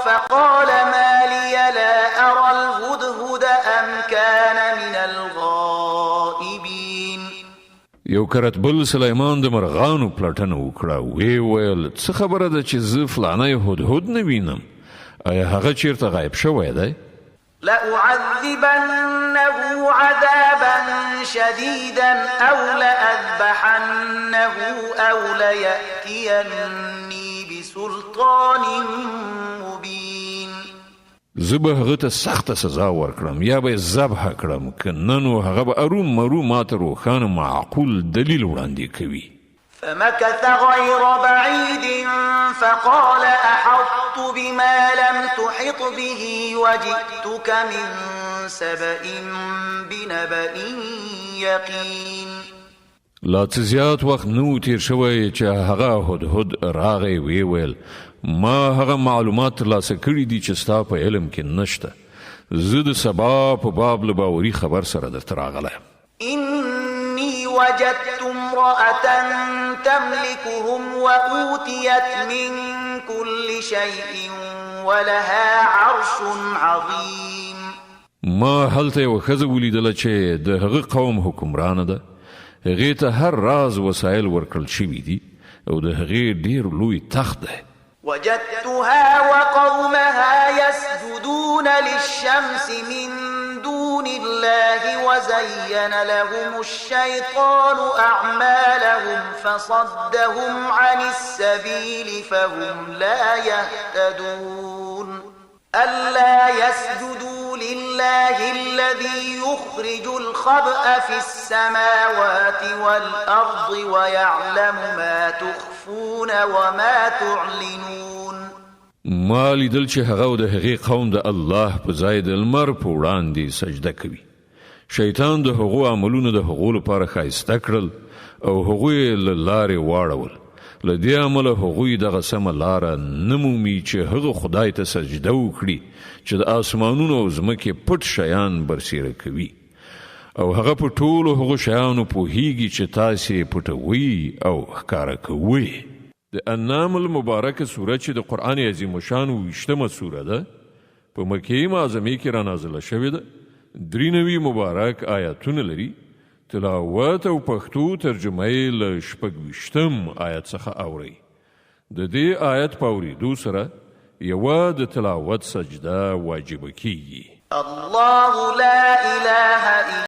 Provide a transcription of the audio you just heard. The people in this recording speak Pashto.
فقال ما لي لا أرى الهدهد أم كان من الغائبين. یو کرتبل سلیمان د مرغانو پلټنه وکړه، وی ویل څه خبره ده چې زه فلانی هدهد نه وینم، آیا هغه چیرته غایب شوی دی؟ لأعذبنه عذابا شديدا أو لأذبحنه أو ليأتيني بسلطان مبين. زه به هغه ته سخته سزا ورکړم یا به یې ذبحه کړم، که نه نو هغه به ارومرو ماته روښانه معقول دلیل وړاندې کوي. فمكث غير بعيد فقال أحطت بما لم تحط به وجئتك من سبأ بنبأ يقين. لا څه زیات وخت نو تیر شوی چې هغه هدهد راغی، وی ویل ما هغه معلومات ترلاسه کړي دي چې ستا په علم کې نشته. زه د سبا په باب له باوري خبر سره درته راغلی. إني وجدت امرأة تملكهم وأوتيت من كل شيء ولها عرش عظيم. ما هلته یو ښځه ولیدله چې د هغه قوم حکمرانه ده، هغې ته هر راز وسایل ورکړل شوي دي او د هغې ډېر لوی تخت دی. وجدتها وقومها يسجدون للشمس من دون الله وزين لهم الشيطان أعمالهم فصدهم عن السبيل فهم لا يهتدون. ألا يسجدوا لله الذي يخرج الخبأ في السماوات والأرض ويعلم ما تخفون وما تعلنون. ما لیدل چې هغه د هغې قوم د الله په ځای د لمر په وړاندې سجده کوي. شیطان د هغو عملونو د هغو لپاره ښایسته کړل او هغوی له لارې واړول. له دې امله هغوی دغه سمه لاره نه مومي چې هغه خدای ته سجده وکړي چې د آسمانونو او ځمکې پټ شیان برسیره کوي، او هغه په ټولو هغو شیانو پوهیږي چې تاسې پټوي او ښکاره کوي. د انعام المبارکه سوره چې د قرآن عظیم الشان 20مه سوره ده، په مکې معظمې کې رانازله شوې ده. 93 مبارک آیاتونه لري. تلاوت او پښتو ترجمه یې له 26 آیت څخه اوري. د دې آیت په اورېدو سره یوه د تلاوت سجده واجبه کیږي. الله لا إله إلا